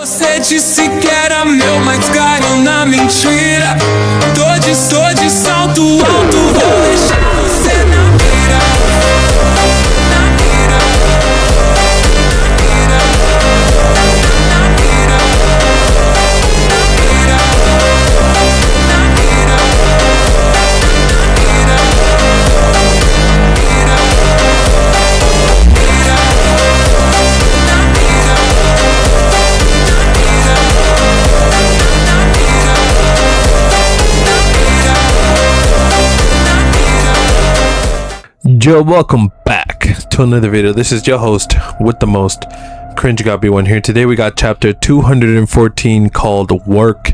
Você disse que era meu, mas caiu na mentira. Tô de salto alto, vou deixar você na mira. Na mira. Na mira. Na mira. Yo, welcome back to another video. This is your host with the most, Cringe Gobby One here. Today we got chapter 214 called Work.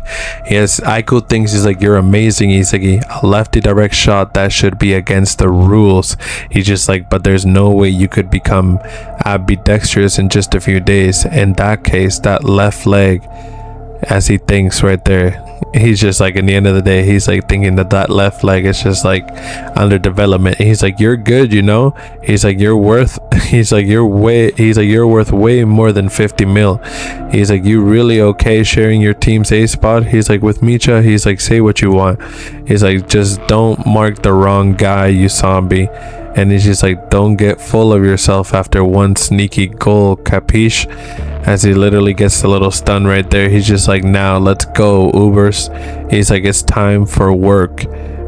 Yes, Aiko thinks he's like, you're amazing, Isagi. A lefty direct shot, that should be against the rules. He's just like, but there's no way you could become ambidextrous in just a few days. In that case, that left leg, as he thinks right there, he's just like, in the end of the day, he's like thinking that left leg is just like under development. He's like, you're good, you know. He's like, you're worth you're worth way more than 50 mil. He's like, you really okay sharing your team's A spot? He's like, with Micha, he's like, say what you want. He's like, just don't mark the wrong guy, you zombie. And he's just like, don't get full of yourself after one sneaky goal, capiche? As he literally gets a little stun right there. He's just like, now let's go, Ubers. He's like, it's time for work.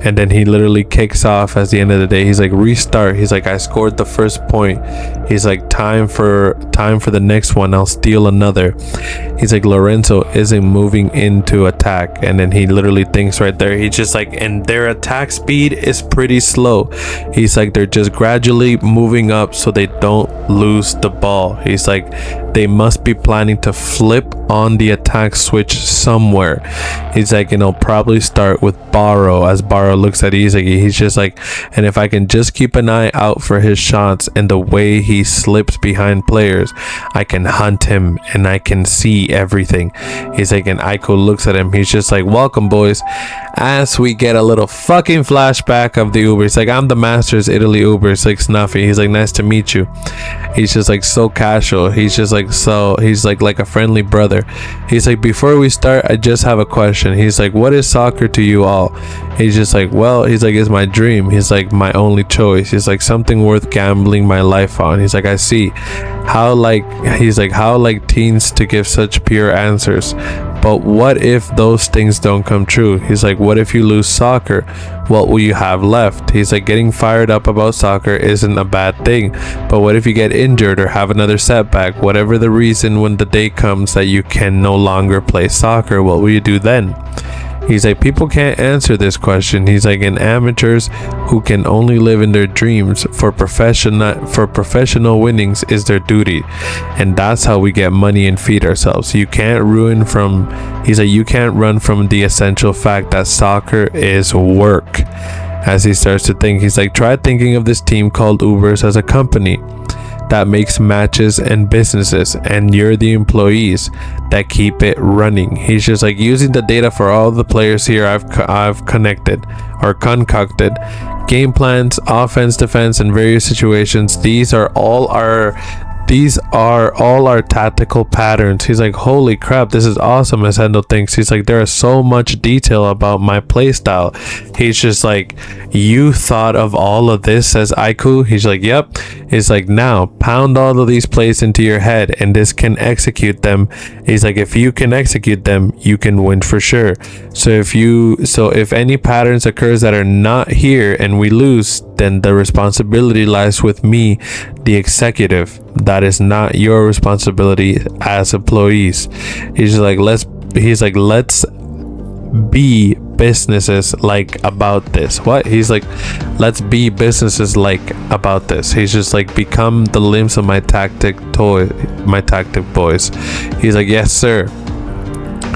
And then he literally kicks off at the end of the day. He's like, restart. He's like, I scored the first point. He's like, time for the next one. I'll steal another. He's like, Lorenzo isn't moving into attack. And then he literally thinks right there. He's just like, and their attack speed is pretty slow. He's like, they're just gradually moving up so they don't lose the ball. He's like, they must be planning to flip on the attack switch somewhere. He's like, and he'll probably start with Barrow. As Barrow looks at Isagi, he's just like, and if I can just keep an eye out for his shots and the way he slips behind players, I can hunt him and I can see everything. He's like, and Aiko looks at him. He's just like, welcome, boys. As we get a little fucking flashback of the Uber. He's like, I'm the Masters Italy Uber. It's like Snuffy. He's like, nice to meet you. He's just like so casual. He's just like, so he's like a friendly brother. He's like, before we start, I just have a question. He's like, what is soccer to you all? He's just like, well, he's like, it's my dream. He's like, my only choice. He's like, something worth gambling my life on. He's like, I see how like teens to give such pure answers. But what if those things don't come true? He's like, what if you lose soccer? What will you have left? He's like, getting fired up about soccer isn't a bad thing. But what if you get injured or have another setback? Whatever the reason, when the day comes that you can no longer play soccer, what will you do then? He's like, people can't answer this question. He's like, and amateurs who can only live in their dreams for professional winnings is their duty. And that's how we get money and feed ourselves. You can't run from the essential fact that soccer is work. As he starts to think, he's like, try thinking of this team called Ubers as a company that makes matches and businesses, and you're the employees that keep it running. He's just like, using the data for all the players here I've concocted game plans, offense, defense, and various situations. These are all our tactical patterns. He's like, holy crap, this is awesome. As Hendo thinks, he's like, there is so much detail about my playstyle. He's just like, you thought of all of this, says Aiku. He's like, yep. He's like, now pound all of these plays into your head and this can execute them. He's like, if you can execute them, you can win for sure. So if any patterns occurs that are not here and we lose, then the responsibility lies with me, the executive. That is not your responsibility as employees. He's like, let's be businesses like about this. What? He's like, let's be businesses like about this. He's just like, become the limbs of my tactic boys. He's like, yes sir.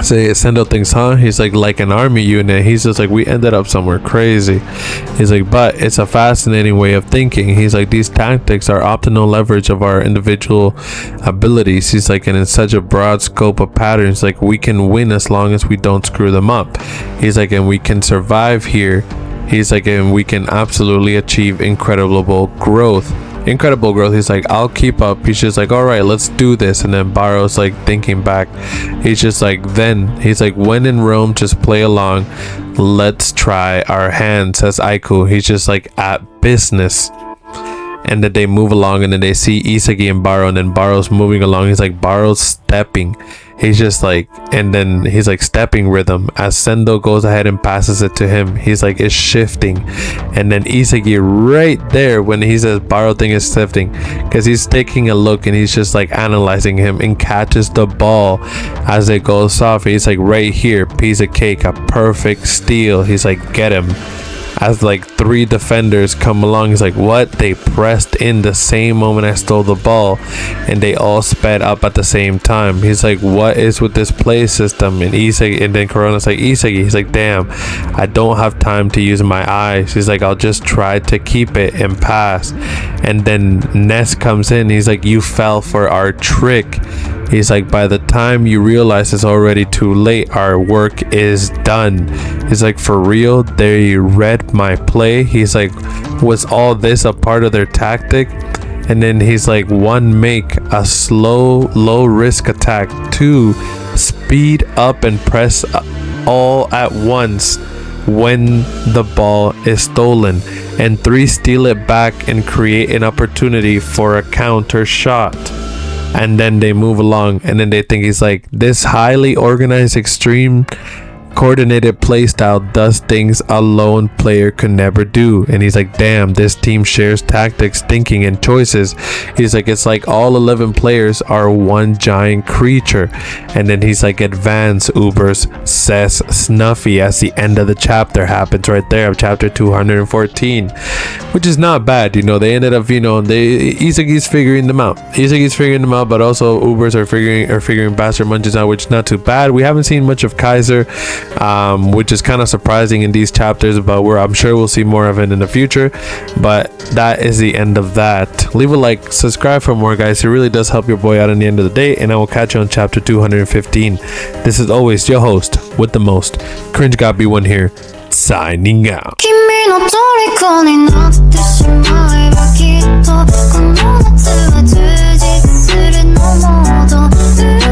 Say Sendo thinks, huh? He's like an army unit. He's just like, we ended up somewhere crazy. He's like, but it's a fascinating way of thinking. He's like, these tactics are optimal leverage of our individual abilities. He's like, and in such a broad scope of patterns, like we can win as long as we don't screw them up. He's like, and we can survive here. He's like, and we can absolutely achieve incredible growth incredible growth. He's like, I'll keep up. He's just like, all right, let's do this. And then Barrow's like thinking back. He's just like, he's like, when in Rome, just play along. Let's try our hand, says Aiku. He's just like at business. And then they move along, and then they see Isagi and Barrow, and then Barrow's moving along. He's like, Barrow's stepping. He's just like, and then he's like stepping rhythm as Sendo goes ahead and passes it to him. He's like, it's shifting. And then Isagi right there when he says Barrow thing is shifting, because he's taking a look and he's just like analyzing him, and catches the ball as it goes off. He's like, right here, piece of cake, a perfect steal. He's like, get him. As like 3 defenders come along, he's like, what? They pressed in the same moment I stole the ball, and they all sped up at the same time. He's like, what is with this play system? And Isagi, and then Corona's like, Isagi, he's like, damn, I don't have time to use my eyes. He's like, I'll just try to keep it and pass. And then Ness comes in. He's like, you fell for our trick. He's like, by the time you realize it's already too late, our work is done. He's like, for real? They read my play? He's like, was all this a part of their tactic? And then he's like, 1, make a slow, low risk attack. 2, speed up and press all at once when the ball is stolen. And 3, steal it back and create an opportunity for a counter shot. And then they move along, and then they think he's like, this highly organized, extreme coordinated play style does things a lone player could never do. And he's like, damn, this team shares tactics, thinking, and choices. He's like, it's like all 11 players are one giant creature. And then he's like, advance, Ubers, says Snuffy, as the end of the chapter happens right there of chapter 214, which is not bad. You know, they ended up, you know, Isagi's figuring them out. But also Ubers are figuring Bastard Munches out, which is not too bad. We haven't seen much of Kaiser, which is kind of surprising in these chapters, but I'm sure we'll see more of it in the future. But that is the end of that. Leave a like, subscribe for more, guys. It really does help your boy out in the end of the day, and I will catch you on chapter 215. This is always your host with the most, Cringe God B1 here, signing out. 君の虜になってしまえばきっとこの夏は充実するのもっと